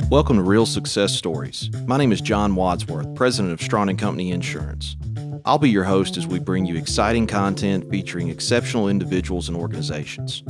Welcome to Real Success Stories. My name is John Wadsworth, president of Strawn & Company Insurance. I'll be your host as we bring you exciting content featuring exceptional individuals and organizations.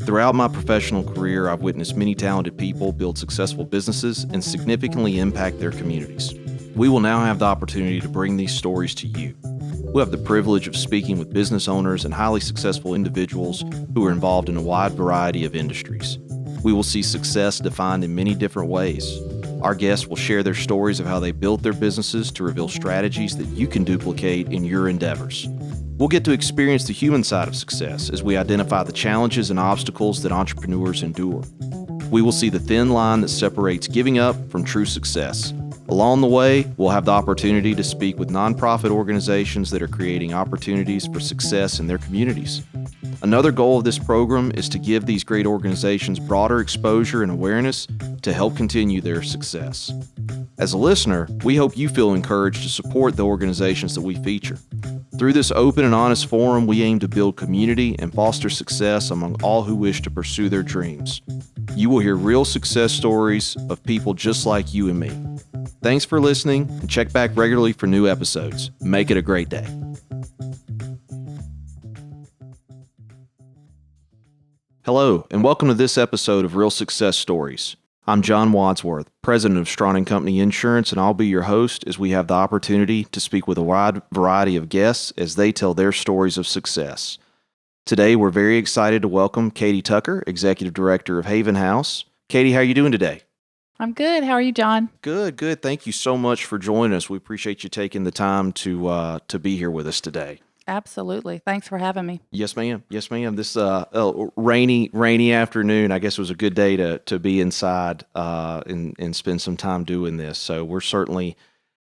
Throughout my professional career, I've witnessed many talented people build successful businesses and significantly impact their communities. We will now have the opportunity to bring these stories to you. We'll have the privilege of speaking with business owners and highly successful individuals who are involved in a wide variety of industries. We will see success defined in many different ways. Our guests will share their stories of how they built their businesses to reveal strategies that you can duplicate in your endeavors. We'll get to experience the human side of success as we identify the challenges and obstacles that entrepreneurs endure. We will see the thin line that separates giving up from true success. Along the way, we'll have the opportunity to speak with nonprofit organizations that are creating opportunities for success in their communities. Another goal of this program is to give these great organizations broader exposure and awareness to help continue their success. As a listener, we hope you feel encouraged to support the organizations that we feature. Through this open and honest forum, we aim to build community and foster success among all who wish to pursue their dreams. You will hear real success stories of people just like you and me. Thanks for listening, and check back regularly for new episodes. Make it a great day. Hello, and welcome to this episode of Real Success Stories. I'm John Wadsworth, president of Strawn & Company Insurance, and I'll be your host as we have the opportunity to speak with a wide variety of guests as they tell their stories of success. Today, we're very excited to welcome Katie Tucker, Executive Director of Haven House. Katie, how are you doing today? I'm good. How are you, John? Good. Thank you so much for joining us. We appreciate you taking the time to be here with us today. Absolutely. Thanks for having me. Yes, ma'am. This rainy afternoon, I guess, was a good day to be inside and spend some time doing this. So we're certainly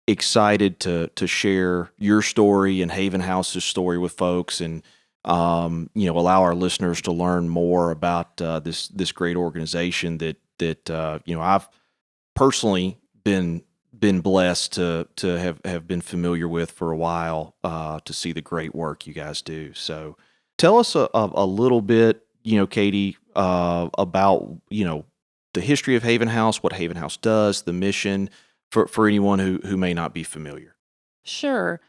excited to share your story and Haven House's story with folks, and allow our listeners to learn more about this great organization that I've personally been blessed to have been familiar with for a while, to see the great work you guys do. So tell us a little bit, Katie, about, the history of Haven House, what Haven House does, the mission for anyone who may not be familiar. Sure.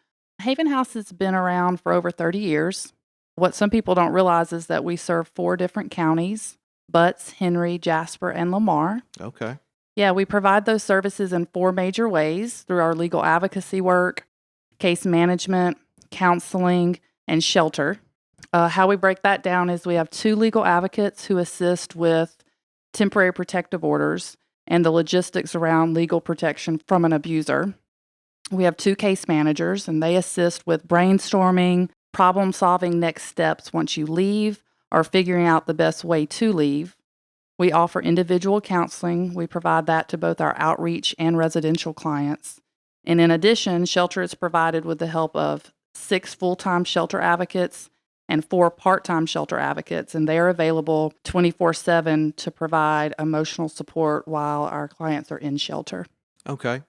Haven House has been around for over 30 years. What some people don't realize is that we serve 4 different counties: Butts, Henry, Jasper, and Lamar. Okay. Yeah, we provide those services in 4 major ways: through our legal advocacy work, case management, counseling, and shelter. How we break that down is we have 2 legal advocates who assist with temporary protective orders and the logistics around legal protection from an abuser. We have 2 case managers, and they assist with brainstorming, problem-solving next steps once you leave, or figuring out the best way to leave. We offer individual counseling. We provide that to both our outreach and residential clients. And in addition, shelter is provided with the help of 6 full-time shelter advocates and 4 part-time shelter advocates, and they are available 24/7 to provide emotional support while our clients are in shelter. Okay.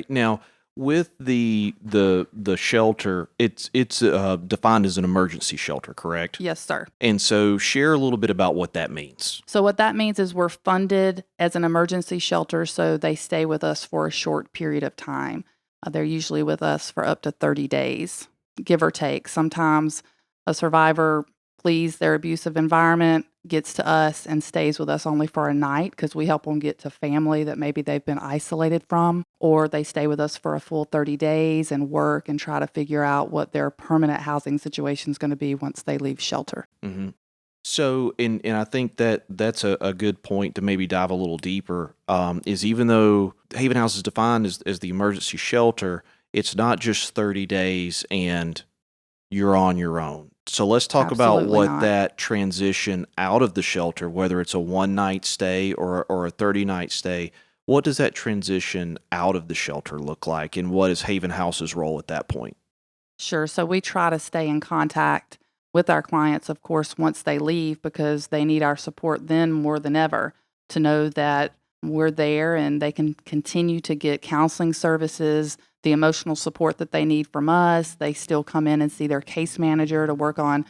Now, with the shelter, it's defined as an emergency shelter, correct? Yes, sir. And so share a little bit about what that means. So what that means is we're funded as an emergency shelter, so they stay with us for a short period of time. They're usually with us for up to 30 days, give or take. Sometimes a survivor flees their abusive environment, gets to us, and stays with us only for a night because we help them get to family that maybe they've been isolated from, or they stay with us for a full 30 days and work and try to figure out what their permanent housing situation is going to be once they leave shelter. Mm-hmm. So, and I think that's a good point to maybe dive a little deeper, is even though Haven House is defined as the emergency shelter, it's not just 30 days and you're on your own. So let's talk about what that transition out of the shelter, whether it's a 1-night stay or a 30-night stay, what does that transition out of the shelter look like, and what is Haven House's role at that point? Sure. So we try to stay in contact with our clients, of course, once they leave, because they need our support then more than ever to know that we're there and they can continue to get counseling services, the emotional support that they need from us. They still come in and see their case manager to work on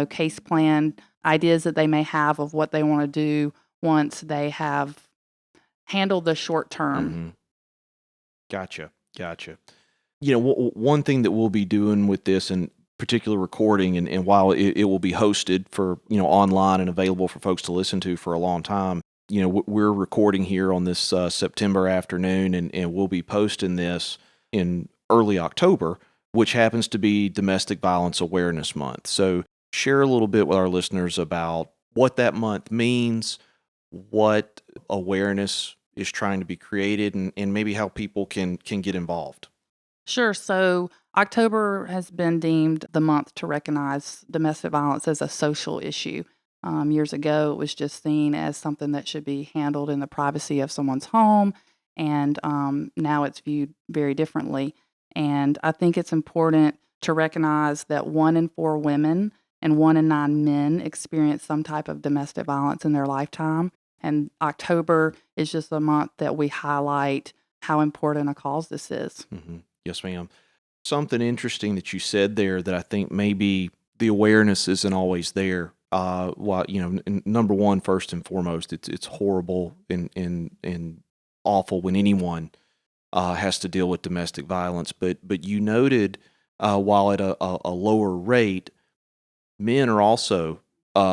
case plan ideas that they may have of what they want to do once they have handled the short term. Mm-hmm. Gotcha. One thing that we'll be doing with this and particular recording, and while it will be hosted for, online and available for folks to listen to for a long time, we're recording here on this September afternoon, and we'll be posting this in early October, which happens to be Domestic Violence Awareness Month. So share a little bit with our listeners about what that month means, what awareness is trying to be created, and maybe how people can get involved. Sure. So October has been deemed the month to recognize domestic violence as a social issue. Years ago, it was just seen as something that should be handled in the privacy of someone's home, and now it's viewed very differently. And I think it's important to recognize that 1 in 4 women and 1 in 9 men experience some type of domestic violence in their lifetime. And October is just a month that we highlight how important a cause this is. Mm-hmm. Yes, ma'am. Something interesting that you said there that I think maybe the awareness isn't always there. Number one, first and foremost, it's horrible and awful when anyone has to deal with domestic violence. But you noted while at a lower rate, men are also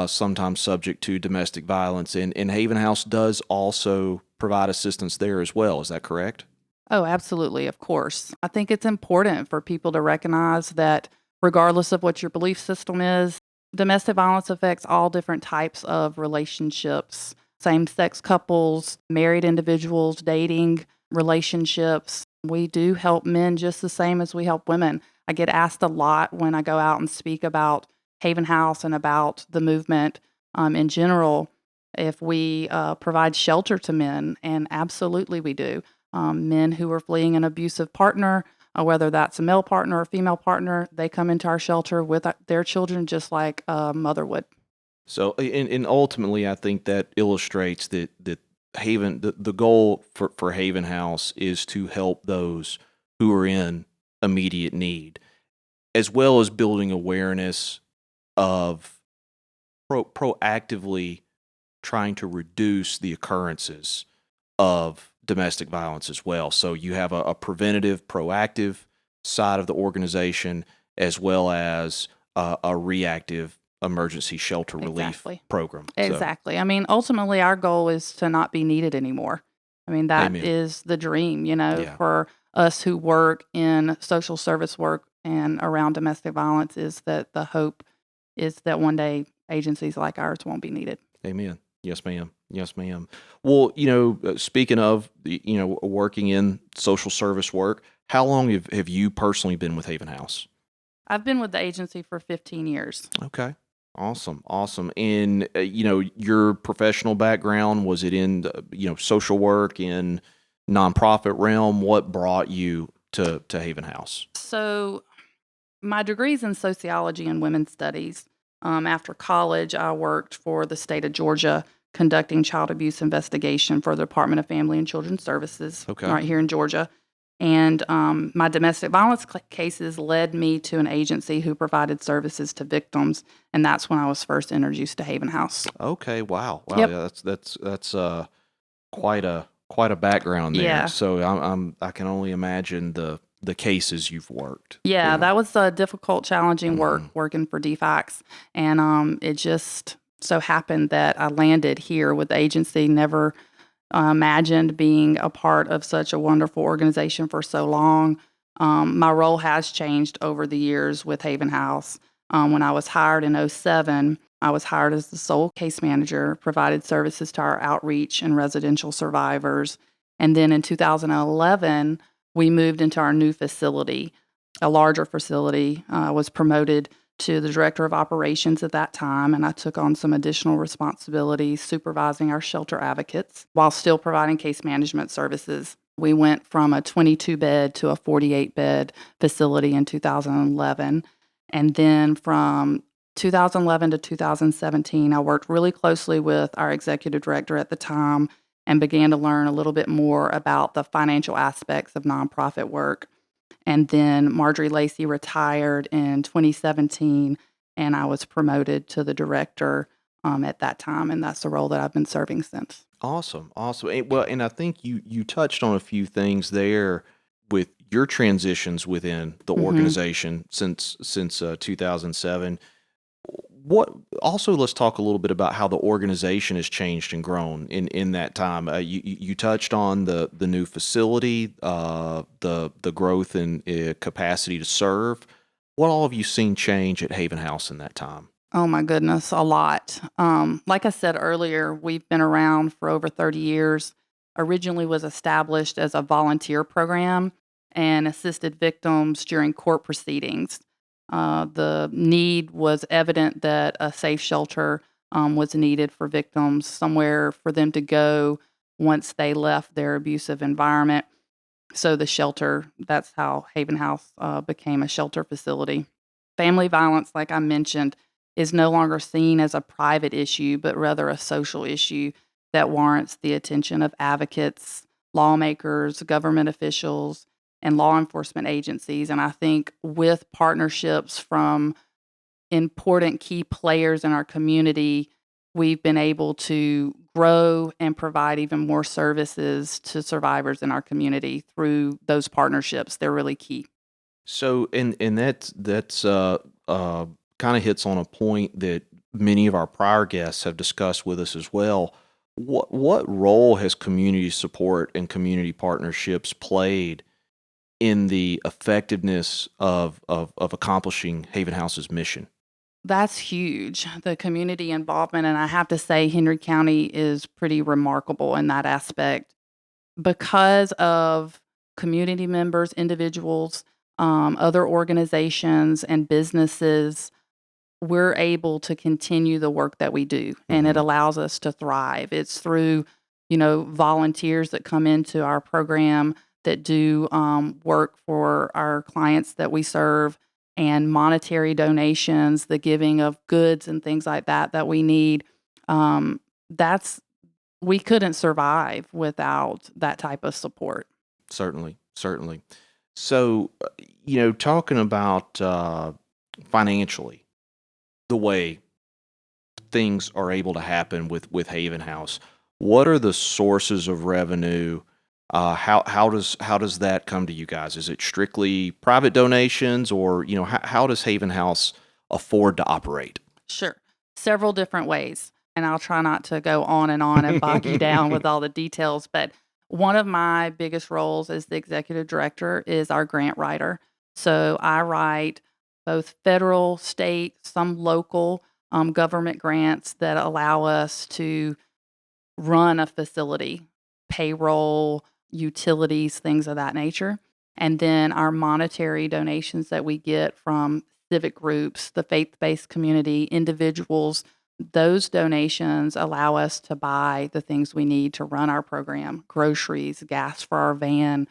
sometimes subject to domestic violence, and Haven House does also provide assistance there as well. Is that correct? Oh, absolutely, of course. I think it's important for people to recognize that regardless of what your belief system is, domestic violence affects all different types of relationships, same-sex couples, married individuals, dating relationships. We do help men just the same as we help women. I get asked a lot when I go out and speak about Haven House and about the movement in general if we provide shelter to men, and absolutely we do. Men who are fleeing an abusive partner, whether that's a male partner or female partner, they come into our shelter with their children just like a mother would. So, and ultimately, I think that illustrates that Haven, the goal for Haven House is to help those who are in immediate need, as well as building awareness of proactively trying to reduce the occurrences of domestic violence as well. So you have a preventative, proactive side of the organization, as well as a reactive emergency shelter relief program. Exactly. I mean, ultimately, our goal is to not be needed anymore. I mean, that Amen. is the dream, for us who work in social service work and around domestic violence, is that the hope is that one day agencies like ours won't be needed. Amen. Yes, ma'am. Well, speaking of, working in social service work, how long have you personally been with Haven House? I've been with the agency for 15 years. Okay. Awesome. And, your professional background, was it in, social work, in nonprofit realm? What brought you to Haven House? So my degree's in sociology and women's studies. After college, I worked for the state of Georgia conducting child abuse investigation for the Department of Family and Children's Services right here in Georgia. And my domestic violence cases led me to an agency who provided services to victims, and that's when I was first introduced to Haven House. Okay, wow, Yep. yeah, that's quite a background there. Yeah. So I can only imagine the cases you've worked. Yeah, that was a difficult, challenging work, working for DFACS, and it just so happened that I landed here with the agency. Never imagined being a part of such a wonderful organization for so long. My role has changed over the years with Haven House. When I was hired in 2007, I was hired as the sole case manager, provided services to our outreach and residential survivors. And then in 2011, we moved into our new facility, a larger facility. I was promoted to the director of operations at that time, and I took on some additional responsibilities supervising our shelter advocates while still providing case management services. We went from a 22-bed to a 48-bed facility in 2011. And then from 2011 to 2017, I worked really closely with our executive director at the time and began to learn a little bit more about the financial aspects of nonprofit work. And then Marjorie Lacey retired in 2017, and I was promoted to the director at that time, and that's the role that I've been serving since. Awesome, awesome. Well, and I think you touched on a few things there with your transitions within the Hmm. organization since 2007. What also, let's talk a little bit about how the organization has changed and grown in that time. You touched on the new facility, the growth and capacity to serve. What all have you seen change at Haven House in that time? Oh my goodness, a lot. Like I said earlier, we've been around for over 30 years. Originally was established as a volunteer program and assisted victims during court proceedings. The need was evident that a safe shelter was needed for victims, somewhere for them to go once they left their abusive environment. So the shelter, that's how Haven House became a shelter facility. Family violence, like I mentioned, is no longer seen as a private issue, but rather a social issue that warrants the attention of advocates, lawmakers, government officials, and law enforcement agencies. And I think with partnerships from important key players in our community, we've been able to grow and provide even more services to survivors in our community through those partnerships. They're really key. So, and that's kind of hits on a point that many of our prior guests have discussed with us as well. What role has community support and community partnerships played in the effectiveness of accomplishing Haven House's mission? That's huge, the community involvement. And I have to say, Henry County is pretty remarkable in that aspect because of community members, individuals, other organizations, and businesses. We're able to continue the work that we do, and it Hmm. allows us to thrive. It's through, volunteers that come into our program that do work for our clients that we serve, and monetary donations, the giving of goods and things like that that we need. That's We couldn't survive without that type of support. Certainly, certainly. So, talking about financially, the way things are able to happen with Haven House. What are the sources of revenue? How does that come to you guys? Is it strictly private donations, or how does Haven House afford to operate? Sure. Several different ways. And I'll try not to go on and bog you down with all the details. But one of my biggest roles as the executive director is our grant writer. So I write both federal, state, some local government grants that allow us to run a facility, payroll, utilities, things of that nature. And then our monetary donations that we get from civic groups, the faith based community, individuals, those donations allow us to buy the things we need to run our program: groceries, gas for our van,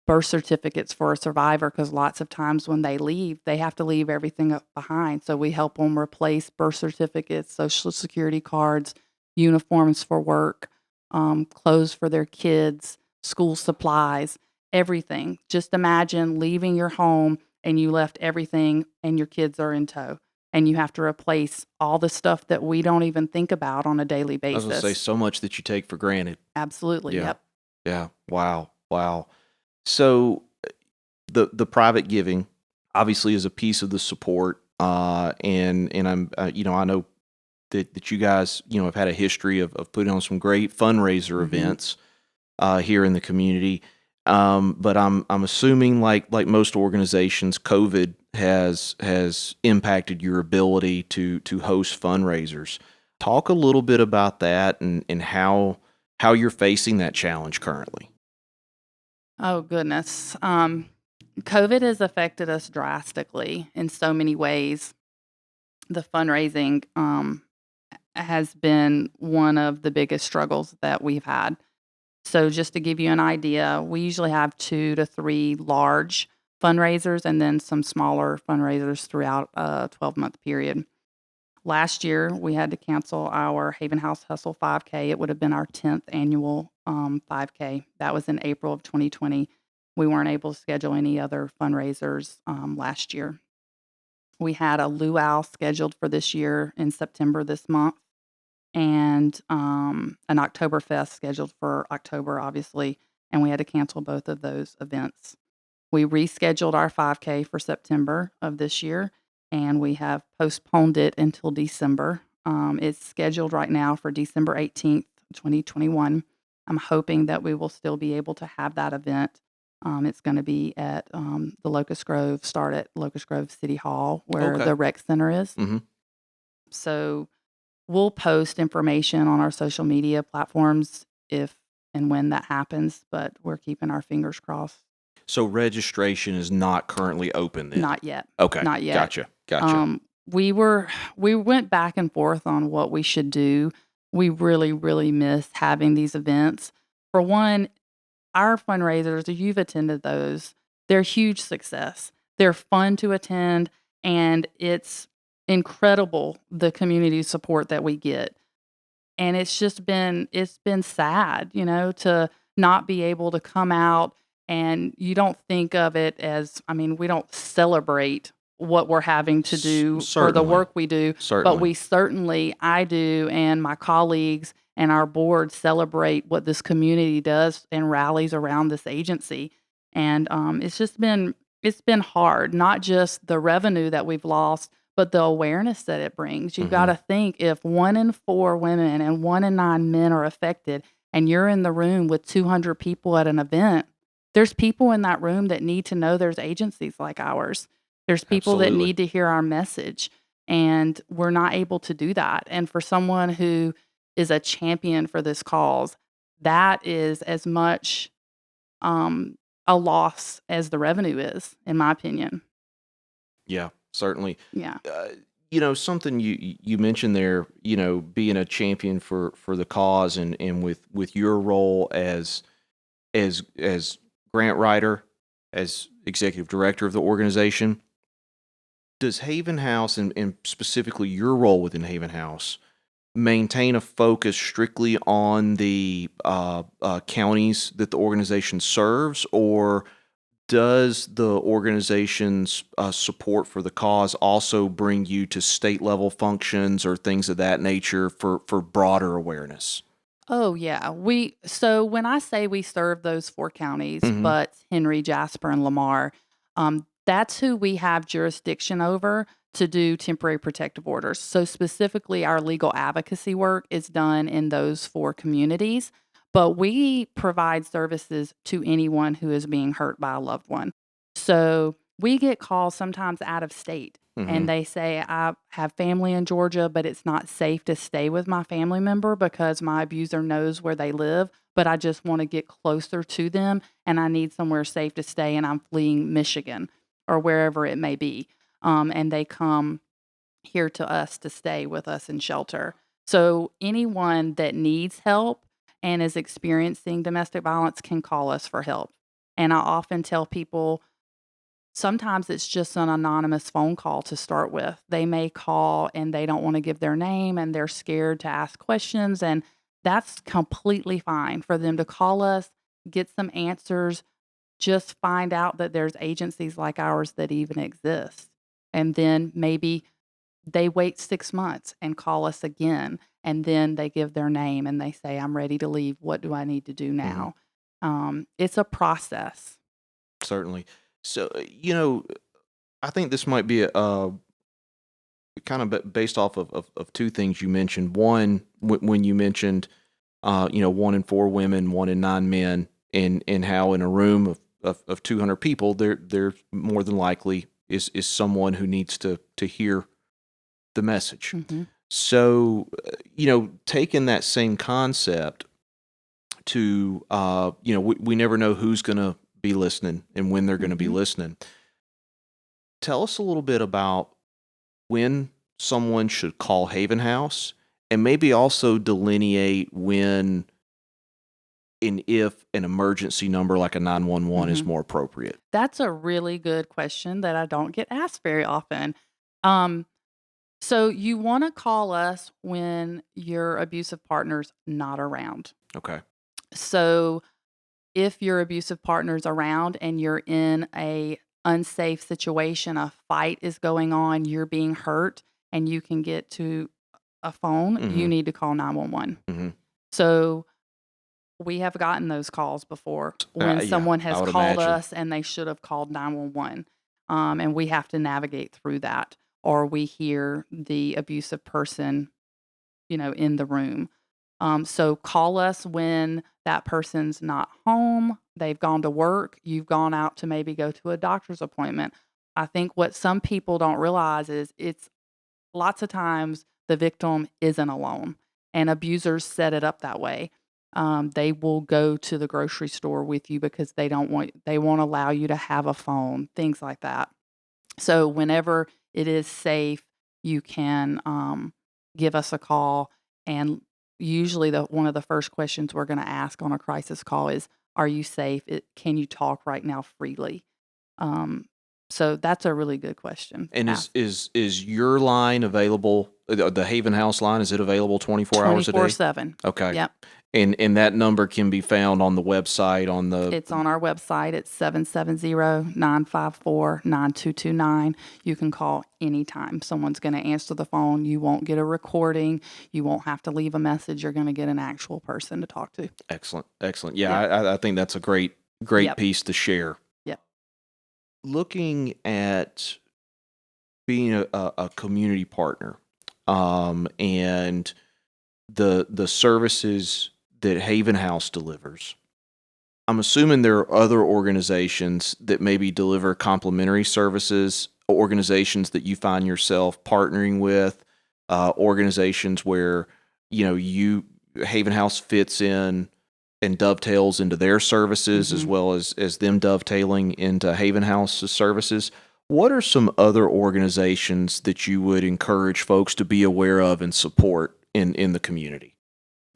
birth certificates for a survivor, because lots of times when they leave, they have to leave everything up behind. So we help them replace birth certificates, social security cards, uniforms for work, clothes for their kids, school supplies, everything. Just imagine leaving your home and you left everything and your kids are in tow. And you have to replace all the stuff that we don't even think about on a daily I was gonna say basis. so much that you take for granted. Absolutely. Yeah, Yep. yeah. Wow, wow. So the private giving obviously is a piece of the support, and I'm I know that you guys have had a history of putting on some great fundraiser Hmm. events here in the community. But I'm assuming, like most organizations, COVID has impacted your ability to host fundraisers. Talk a little bit about that, and how you're facing that challenge currently. Oh, goodness. COVID has affected us drastically in so many ways. The fundraising has been one of the biggest struggles that we've had. So, just to give you an idea, we usually have 2 to 3 large fundraisers and then some smaller fundraisers throughout a 12-month period. Last year, we had to cancel our Haven House Hustle 5K. It would have been our 10th annual 5K. That was in April of 2020. We weren't able to schedule any other fundraisers last year. We had a luau scheduled for this year in September this month, and an Oktoberfest scheduled for October, obviously, and we had to cancel both of those events. We rescheduled our 5K for September of this year, and we have postponed it until December. It's scheduled right now for December 18th, 2021. I'm hoping that we will still be able to have that event. It's going to be at the Locust Grove, start at Locust Grove City Hall, where Okay. the rec center is. Mm-hmm. So we'll post information on our social media platforms if and when that happens, but we're keeping our fingers crossed. So registration is not currently open then? Not yet. Okay. Not yet. Gotcha. We went back and forth on what we should do. We really, really miss having these events. For one, our fundraisers, you've attended those, they're a huge success. They're fun to attend, and it's incredible the community support that we get. And it's been sad, to not be able to come out, and you don't think of it as, I mean, we don't celebrate what we're having to do for the Certainly. work we do, but Certainly. we certainly, I do, and my colleagues and our board celebrate what this community does and rallies around this agency. And it's been hard, not just the revenue that we've lost, but the awareness that it brings. You've got to think, if 1 in 4 women and 1 in 9 men are affected, and you're in the room with 200 people at an event, there's people in that room that need to know there's agencies like ours. There's people that Absolutely. need to hear our message, and we're not able to do that. And for someone who is a champion for this cause, that is as much a loss as the revenue is, in my opinion. Yeah, certainly. Yeah. Something you mentioned there, being a champion for the cause, and with your role as grant writer, as executive director of the organization, does Haven House, and specifically your role within Haven House, maintain a focus strictly on the counties that the organization serves, or does the organization's support for the cause also bring you to state level functions or things of that nature for broader awareness? Oh, yeah. So when I say we serve those 4 counties, Mm-hmm. but Henry, Jasper, and Lamar, that's who we have jurisdiction over to do temporary protective orders. So specifically, our legal advocacy work is done in those 4 communities, but we provide services to anyone who is being hurt by a loved one. So we get calls sometimes out of state, Mm-hmm. and they say, I have family in Georgia, but it's not safe to stay with my family member because my abuser knows where they live, but I just want to get closer to them, and I need somewhere safe to stay, and I'm fleeing Michigan or wherever it may be. And they come here to us to stay with us in shelter. So anyone that needs help and is experiencing domestic violence can call us for help. And I often tell people, sometimes it's just an anonymous phone call to start with. They may call and they don't want to give their name, and they're scared to ask questions. And that's completely fine for them to call us, get some answers, just find out that there's agencies like ours that even exist. And then maybe they wait 6 months and call us again. And then they give their name and they say, I'm ready to leave. What do I need to do Mm-hmm. now? It's a process. Certainly. So, I think this might be kind of based off of two things you mentioned. One, when you mentioned, 1 in 4 women, 1 in 9 men, and how in a room of 200 people, there more than likely is someone who needs to hear the message. Mhm. So, taking that same concept to, we never know who's going to be listening and when they're going to be Mhm. listening. Tell us a little bit about when someone should call Haven House, and maybe also delineate when and if an emergency number like a 911 is Mhm. more appropriate. That's a really good question that I don't get asked very often. Um, so you want to call us when your abusive partner's not around. Okay. So if your abusive partner's around and you're in a unsafe situation, a fight is going on, you're being hurt, and you can get to a phone, you need to call 911. Mm-hmm. So we have gotten those calls before when Yeah, someone has I would called imagine. us and they should have called 911. And we have to navigate through that, or we hear the abusive person, in the room. So call us when that person's not home, they've gone to work, you've gone out to maybe go to a doctor's appointment. I think what some people don't realize is it's lots of times the victim isn't alone, and abusers set it up that way. They will go to the grocery store with you because they won't allow you to have a phone, things like that. So whenever it is safe, you can give us a call, and usually one of the first questions we're going to ask on a crisis call is, "Are you safe? Can you talk right now freely?" Um, so that's a really good question. And Ask. is your line available? The Haven House line, is it available 24 hours a day? 24/7. Okay. Yep. And that number can be found on the website It's on our website. It's 770-954-9229. You can call anytime. Someone's going to answer the phone. You won't get a recording. You won't have to leave a message. You're going to get an actual person to talk to. Excellent. Yeah, Yep. I think that's a great Yep. piece to share. Yep. Looking at being a community partner, and the services that Haven House delivers, I'm assuming there are other organizations that maybe deliver complementary services, organizations that you find yourself partnering with, organizations where Haven House fits in and dovetails into their services, as well as them dovetailing into Haven House's services. What are some other organizations that you would encourage folks to be aware of and support in the community?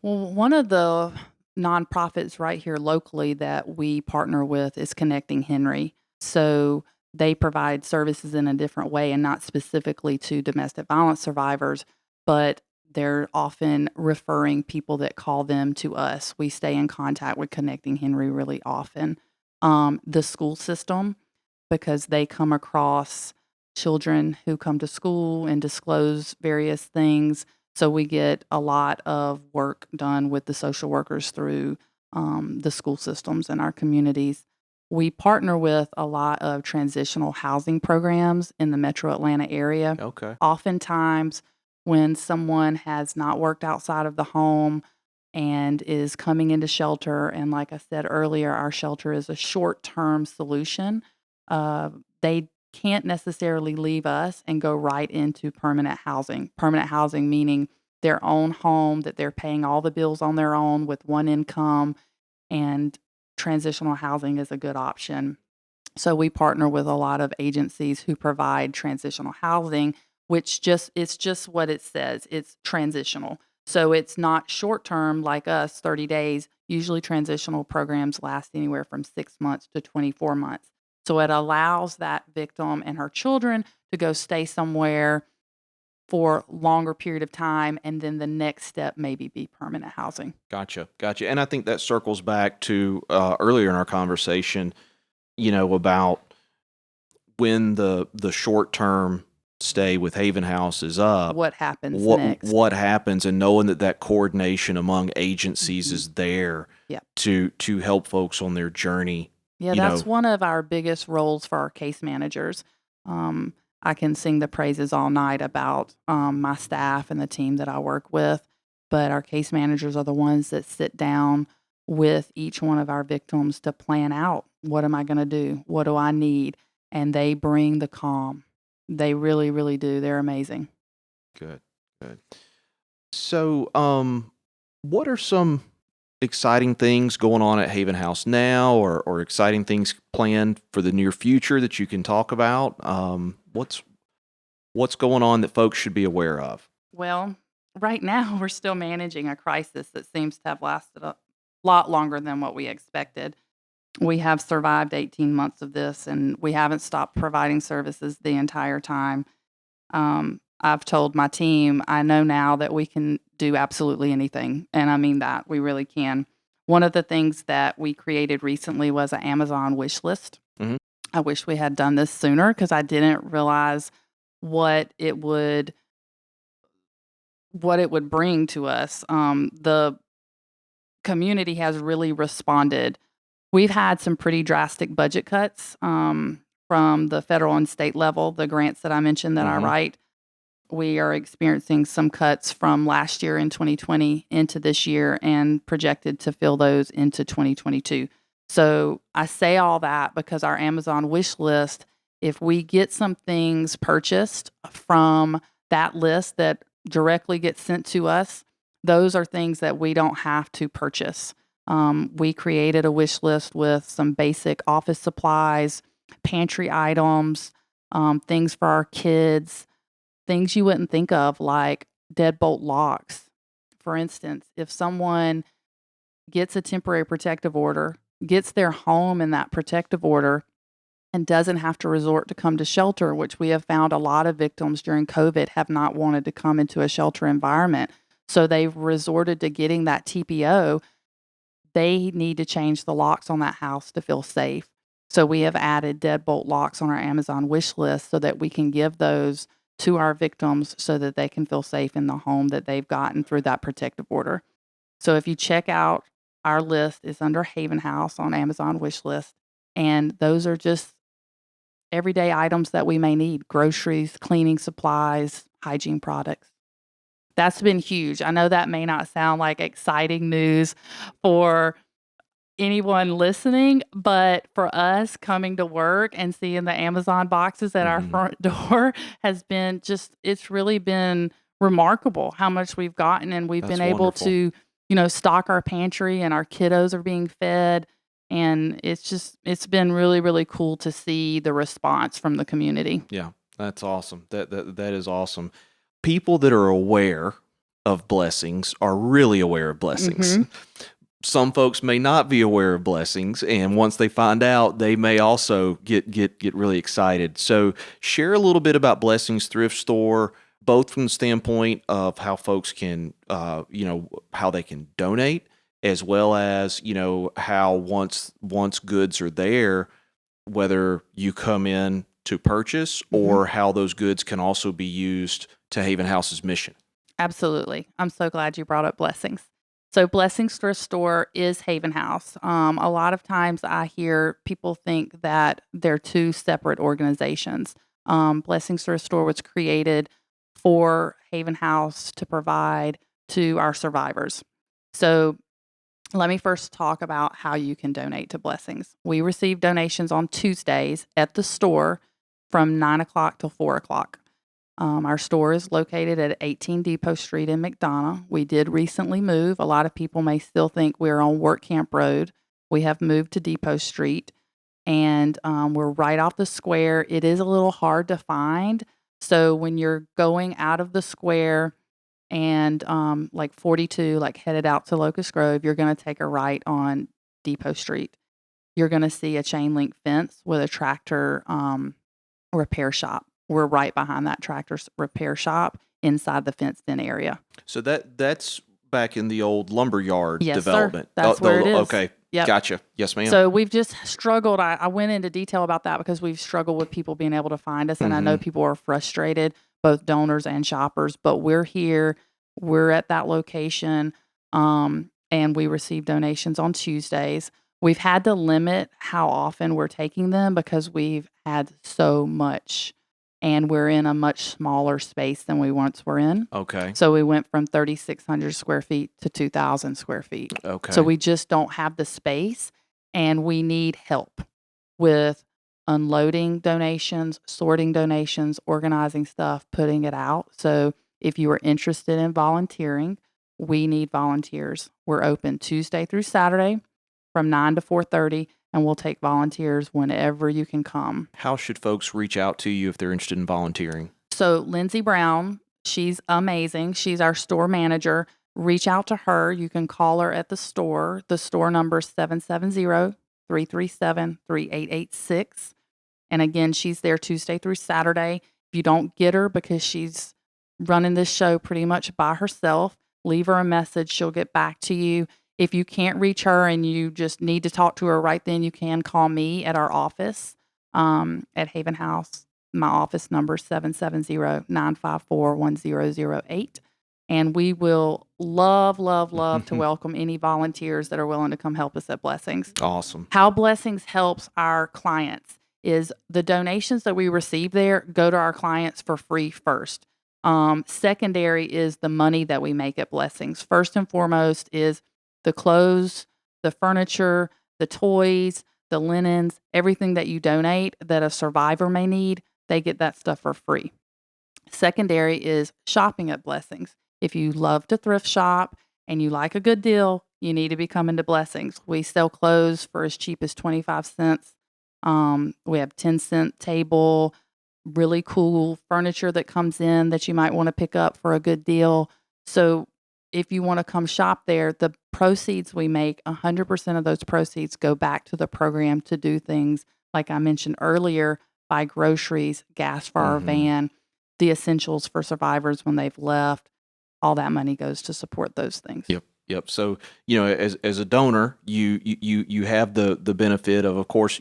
Well, one of the nonprofits right here locally that we partner with is Connecting Henry. So they provide services in a different way, and not specifically to domestic violence survivors, but they're often referring people that call them to us. We stay in contact with Connecting Henry really often. The school system, because they come across children who come to school and disclose various things. So we get a lot of work done with the social workers through the school systems in our communities. We partner with a lot of transitional housing programs in the metro Atlanta area. Okay. Oftentimes, when someone has not worked outside of the home and is coming into shelter, and like I said earlier, our shelter is a short-term solution. They can't necessarily leave us and go right into permanent housing. Permanent housing meaning their own home that they're paying all the bills on their own with one income, and transitional housing is a good option. So we partner with a lot of agencies who provide transitional housing, which it's just what it says. It's transitional. So it's not short term like us, 30 days. Usually transitional programs last anywhere from 6 months to 24 months. So it allows that victim and her children to go stay somewhere for longer period of time, and then the next step maybe be permanent housing. Gotcha. And I think that circles back to earlier in our conversation, about when the short term stay with Haven House is up. What happens next? What happens, and knowing that coordination among agencies is there Yep. to help folks on their journey. Yeah, that's one of our biggest roles for our case managers. I can sing the praises all night about my staff and the team that I work with, but our case managers are the ones that sit down with each one of our victims to plan out, what am I going to do? What do I need? And they bring the calm. They really, really do. They're amazing. Good. So, what are some exciting things going on at Haven House now, or exciting things planned for the near future that you can talk about? What's going on that folks should be aware of? Well, right now we're still managing a crisis that seems to have lasted a lot longer than what we expected. We have survived 18 months of this, and we haven't stopped providing services the entire time. I've told my team, I know now that we can do absolutely anything, and I mean that. We really can. One of the things that we created recently was an Amazon wish list. I wish we had done this sooner because I didn't realize what it would bring to us. The community has really responded. We've had some pretty drastic budget cuts from the federal and state level, the grants that I mentioned that I Mhm. write. We are experiencing some cuts from last year in 2020 into this year and projected to fill those into 2022. So I say all that because our Amazon wish list, if we get some things purchased from that list that directly get sent to us, those are things that we don't have to purchase. We created a wish list with some basic office supplies, pantry items, things for our kids, things you wouldn't think of, like deadbolt locks. For instance, if someone gets a temporary protective order, gets their home in that protective order, and doesn't have to resort to come to shelter, which we have found a lot of victims during COVID have not wanted to come into a shelter environment. So they've resorted to getting that TPO. They need to change the locks on that house to feel safe. So we have added deadbolt locks on our Amazon wish list so that we can give those to our victims so that they can feel safe in the home that they've gotten through that protective order. So if you check out our list, it's under Haven House on Amazon wish list. And those are just everyday items that we may need: groceries, cleaning supplies, hygiene products. That's been huge. I know that may not sound like exciting news for anyone listening, but for us coming to work and seeing the Amazon boxes at our Mhm. front door has been it's really been remarkable how much we've gotten, and we've been That's able wonderful. to, stock our pantry, and our kiddos are being fed. And it's been really, really cool to see the response from the community. Yeah, that's awesome. That is awesome. People that are aware of blessings are really aware of blessings. Hmm. Some folks may not be aware of blessings, and once they find out, they may also get really excited. So, share a little bit about Blessings Thrift Store, both from the standpoint of how folks can, how they can donate, as well as how once goods are there, whether you come in to purchase Hmm. or how those goods can also be used to Haven House's mission. Absolutely. I'm so glad you brought up Blessings. So, Blessings Thrift Store is Haven House. A lot of times I hear people think that they're two separate organizations. Blessings Thrift Store was created for Haven House to provide to our survivors. So, let me first talk about how you can donate to Blessings. We receive donations on Tuesdays at the store from 9 o'clock till 4 o'clock. Our store is located at 18 Depot Street in McDonough. We did recently move. A lot of people may still think we're on Work Camp Road. We have moved to Depot Street, and we're right off the square. It is a little hard to find. So when you're going out of the square and like 42, like headed out to Locust Grove, you're going to take a right on Depot Street. You're going to see a chain link fence with a tractor repair shop. We're right behind that tractor repair shop inside the fenced in area. So that's back in the old lumberyard Yes, sir. development. That's where it is. Okay, Yep. gotcha. Yes, ma'am. So we've just struggled. I went into detail about that because we've struggled with people being able to find us. And I know Mhm. people are frustrated, both donors and shoppers, but we're here. We're at that location. And we receive donations on Tuesdays. We've had to limit how often we're taking them because we've had so much, and we're in a much smaller space than we once were in. Okay. So we went from 3,600 square feet to 2,000 square feet. Okay. So we just don't have the space, and we need help with unloading donations, sorting donations, organizing stuff, putting it out. So if you are interested in volunteering, we need volunteers. We're open Tuesday through Saturday from 9 to 4:30, and we'll take volunteers whenever you can come. How should folks reach out to you if they're interested in volunteering? So Lindsay Brown, she's amazing. She's our store manager. Reach out to her. You can call her at the store. The store number is 770-337-3886. And again, she's there Tuesday through Saturday. If you don't get her because she's running this show pretty much by herself, leave her a message. She'll get back to you. If you can't reach her and you just need to talk to her right then, you can call me at our office. at Haven House. My office number is 770-954-1008. And we will love to welcome any volunteers that are willing to come help us at Blessings. Awesome. How Blessings helps our clients is the donations that we receive there go to our clients for free first. Secondary is the money that we make at Blessings. First and foremost is the clothes, the furniture, the toys, the linens, everything that you donate that a survivor may need, they get that stuff for free. Secondary is shopping at Blessings. If you love to thrift shop and you like a good deal, you need to be coming to Blessings. We sell clothes for as cheap as 25 cents. We have 10-cent table, really cool furniture that comes in that you might want to pick up for a good deal. So if you want to come shop there, the proceeds we make, 100% of those proceeds go back to the program to do things like I mentioned earlier, buy groceries, gas for our van, the essentials for survivors when they've left. All that money goes to support those things. Yep. So, as a donor, you have the benefit of course,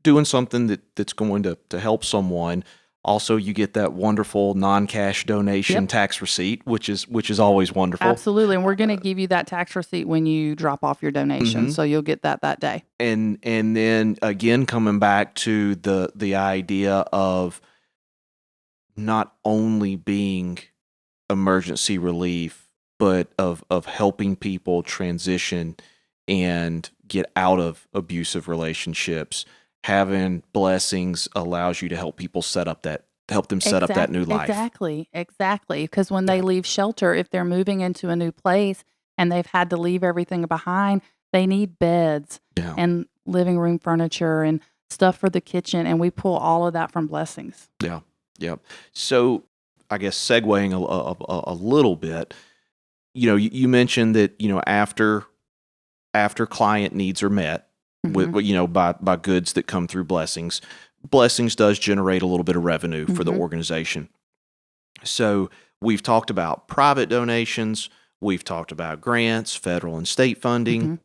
doing something that's going to help someone. Also, you get that wonderful non-cash donation tax receipt, which is always wonderful. Absolutely. And we're going to give you that tax receipt when you drop off your donation. So you'll get that day. And then again, coming back to the idea of not only being emergency relief, but of helping people transition and get out of abusive relationships. Having Blessings allows you to help people set up that new life. Exactly. Because when they leave shelter, if they're moving into a new place and they've had to leave everything behind, they need beds and living room furniture and stuff for the kitchen. And we pull all of that from Blessings. Yeah. So I guess segueing a little bit, you mentioned that, after client needs are met with, by goods that come through Blessings does generate a little bit of revenue for the organization. So we've talked about private donations. We've talked about grants, federal and state funding.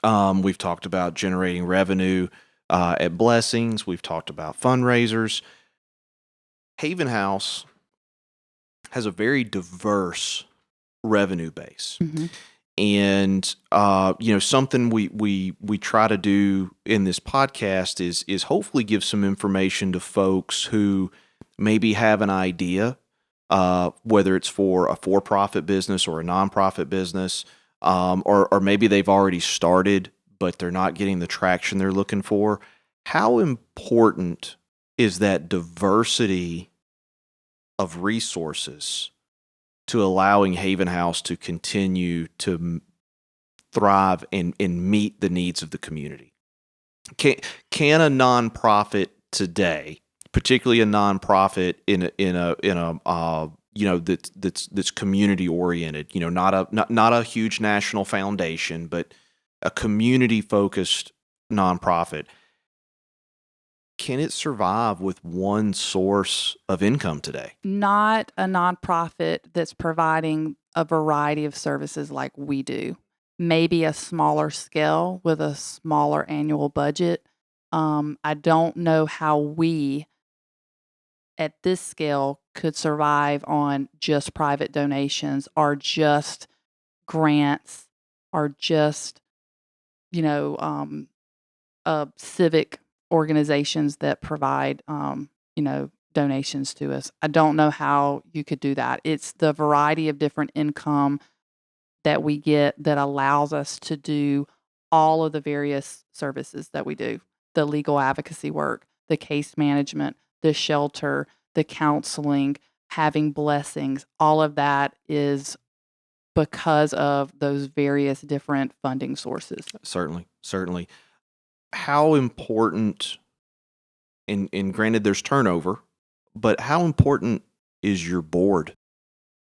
We've talked about generating revenue at Blessings. We've talked about fundraisers. Haven House has a very diverse revenue base. And something we try to do in this podcast is hopefully give some information to folks who maybe have an idea, whether it's for a for-profit business or a nonprofit business, or maybe they've already started but they're not getting the traction they're looking for. How important is that diversity of resources to allowing Haven House to continue to thrive and meet the needs of the community? Can a nonprofit today, particularly a nonprofit in a that's community oriented, not a huge national foundation, but a community focused nonprofit, can it survive with one source of income today? Not a nonprofit that's providing a variety of services like we do. Maybe a smaller scale with a smaller annual budget. I don't know how we, at this scale, could survive on just private donations or just grants or just, civic organizations that provide, donations to us. I don't know how you could do that. It's the variety of different income that we get that allows us to do all of the various services that we do. The legal advocacy work, the case management, the shelter, the counseling, having Blessings, all of that is because of those various different funding sources. Certainly. How important, and granted there's turnover, but how important is your board?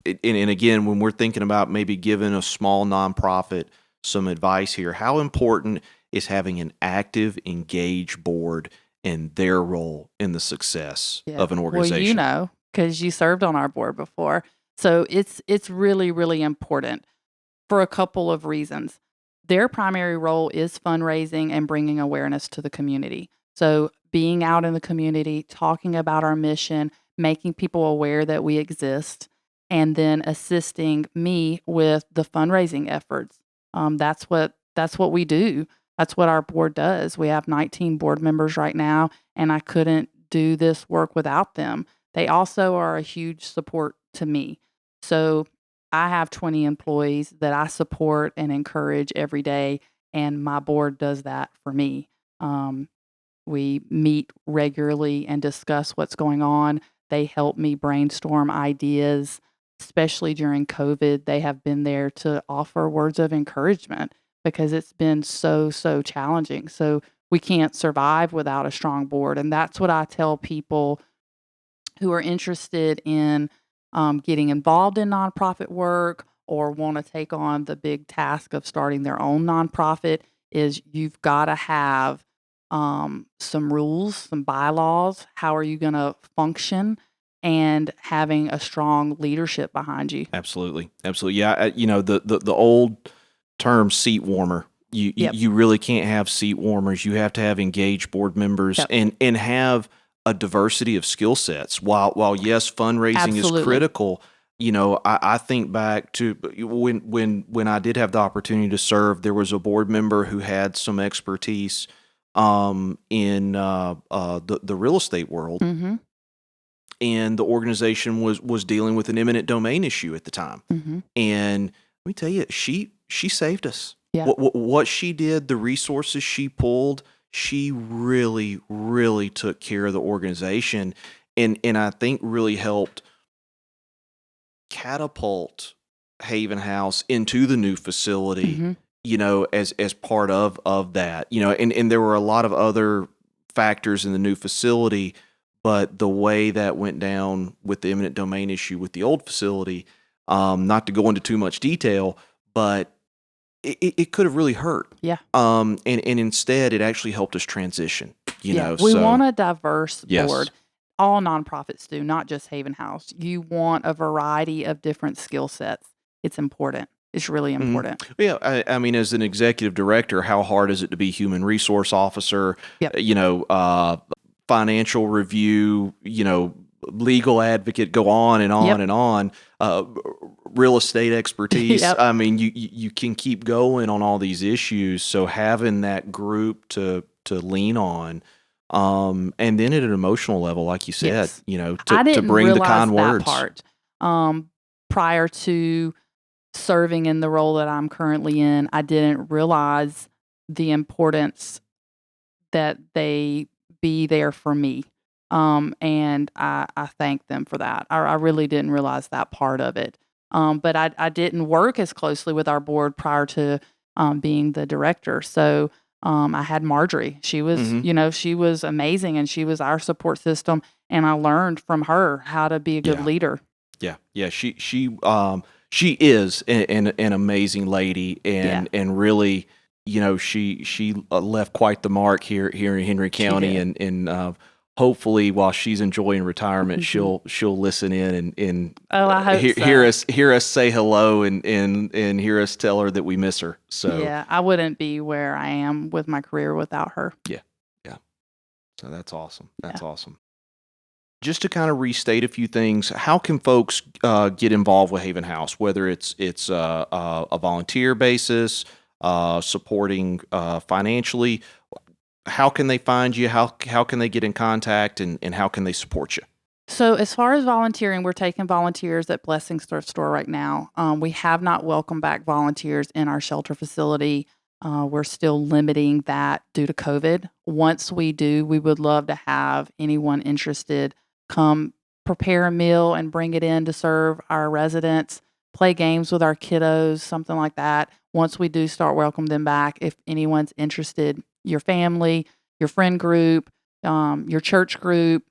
And again, when we're thinking about maybe giving a small nonprofit some advice here, how important is having an active, engaged board and their role in the success of an organization? Well, because you served on our board before. So it's really, really important for a couple of reasons. Their primary role is fundraising and bringing awareness to the community. So being out in the community, talking about our mission, making people aware that we exist, and then assisting me with the fundraising efforts. That's what we do. That's what our board does. We have 19 board members right now, and I couldn't do this work without them. They also are a huge support to me. So I have 20 employees that I support and encourage every day, and my board does that for me. We meet regularly and discuss what's going on. They help me brainstorm ideas, especially during COVID. They have been there to offer words of encouragement because it's been so, so challenging. So we can't survive without a strong board. And that's what I tell people who are interested in getting involved in nonprofit work or want to take on the big task of starting their own nonprofit is you've got to have some rules, some bylaws. How are you going to function? And having a strong leadership behind you. Absolutely. Absolutely. Yeah. The old term seat warmer. Yep. You really can't have seat warmers. You have to have engaged board members Yep. and have a diversity of skill sets. While yes, fundraising Absolutely. is critical. I think back to when I did have the opportunity to serve, there was a board member who had some expertise in the real estate world. Mm-hmm. And the organization was dealing with an eminent domain issue at the time. Mm-hmm. And let me tell you, she saved us. Yeah. What she did, the resources she pulled, she really, really took care of the organization, and I think really helped catapult Haven House into the new facility. Mm-hmm. As part of that, and there were a lot of other factors in the new facility. But the way that went down with the eminent domain issue with the old facility, not to go into too much detail, but it could have really hurt. Yeah. And instead, it actually helped us transition. We want a diverse Yes. board. All nonprofits do, not just Haven House. You want a variety of different skill sets. It's important. It's really important. Yeah, I mean, as an executive director, how hard is it to be human resource officer? Yep. Financial review, legal advocate, go on and on Yep. and on. Real estate expertise. Yep. I mean, you can keep going on all these issues. So having that group to lean on, and then at an emotional level, like you said, Yes. to bring the kind realize words. that part. Prior to serving in the role that I'm currently in, I didn't realize the importance that they be there for me. And I thank them for that. I really didn't realize that part of it. But I didn't work as closely with our board prior to being the director. So I had Marjorie. She was, Mhm. she was amazing, and she was our support system. And I learned from her how to be a good Yeah. leader. Yeah. She is an amazing lady, and really, she left quite the mark here in Henry County, did. and hopefully, while she's enjoying retirement, Mhm. she'll listen in and Oh, I hope hear us say hello and hear us tell her that we miss her. So Yeah, I wouldn't be where I am with my career without her. yeah. So that's awesome. That's Yeah. awesome. Just to kind of restate a few things, how can folks get involved with Haven House? Whether it's a volunteer basis, supporting financially, how can they find you? How can they get in contact, and how can they support you? So as far as volunteering, we're taking volunteers at Blessings Thrift Store right now. We have not welcomed back volunteers in our shelter facility. We're still limiting that due to COVID. Once we do, we would love to have anyone interested come prepare a meal and bring it in to serve our residents, play games with our kiddos, something like that. Once we do start welcoming them back, if anyone's interested, your family, your friend group, your church group.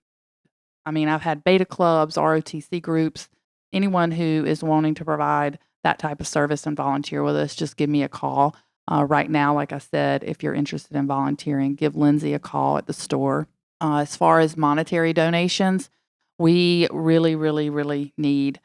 I mean, I've had beta clubs, ROTC groups, anyone who is wanting to provide that type of service and volunteer with us, just give me a call. Right now, like I said, if you're interested in volunteering, give Lindsay a call at the store. As far as monetary donations, we really, really, really need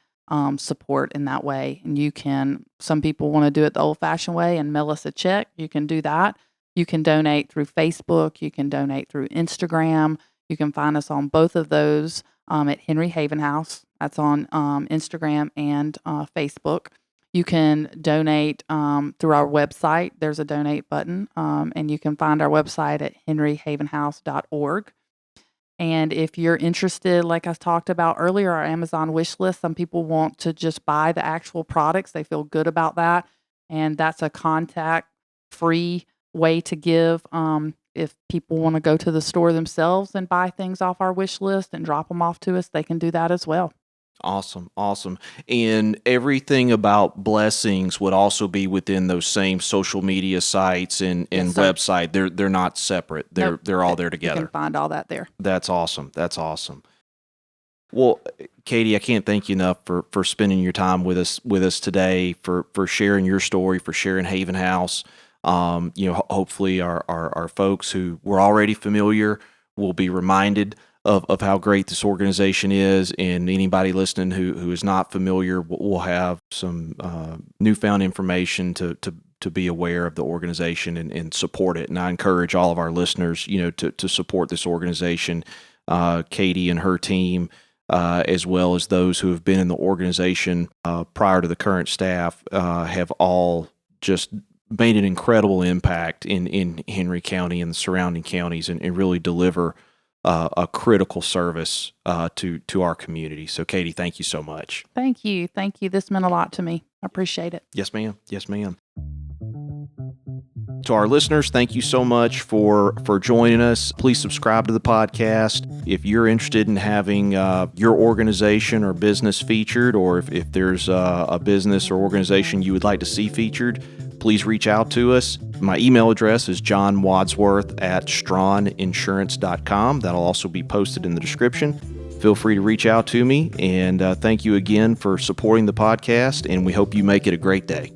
support in that way. And some people want to do it the old fashioned way and mail us a check. You can do that. You can donate through Facebook. You can donate through Instagram. You can find us on both of those at Henry Haven House. That's on Instagram and Facebook. You can donate through our website. There's a donate button, and you can find our website at henryhavenhouse.org. And if you're interested, like I talked about earlier, our Amazon wish list, some people want to just buy the actual products. They feel good about that. And that's a contact-free way to give. If people want to go to the store themselves and buy things off our wish list and drop them off to us, they can do that as well. Awesome. And everything about blessings would also be within those same social media sites and Yes, sir. website. They're not separate. Nope. They're all there You together. can find all that there. That's awesome. Well, Katie, I can't thank you enough for spending your time with us today, for sharing your story, for sharing Haven House. Hopefully our folks who were already familiar will be reminded of how great this organization is, and anybody listening who is not familiar will have some newfound information to be aware of the organization and support it. And I encourage all of our listeners, to support this organization, Katie and her team, as well as those who have been in the organization prior to the current staff, have all just made an incredible impact in Henry County and the surrounding counties, and really deliver a critical service to our community. So, Katie, thank you so much. Thank you. This meant a lot to me. I appreciate it. Yes, ma'am. To our listeners, thank you so much for joining us. Please subscribe to the podcast. If you're interested in having your organization or business featured, or if there's a business or organization you would like to see featured, please reach out to us. My email address is johnwadsworth@strawninsurance.com. That'll also be posted in the description. Feel free to reach out to me, and thank you again for supporting the podcast, and we hope you make it a great day.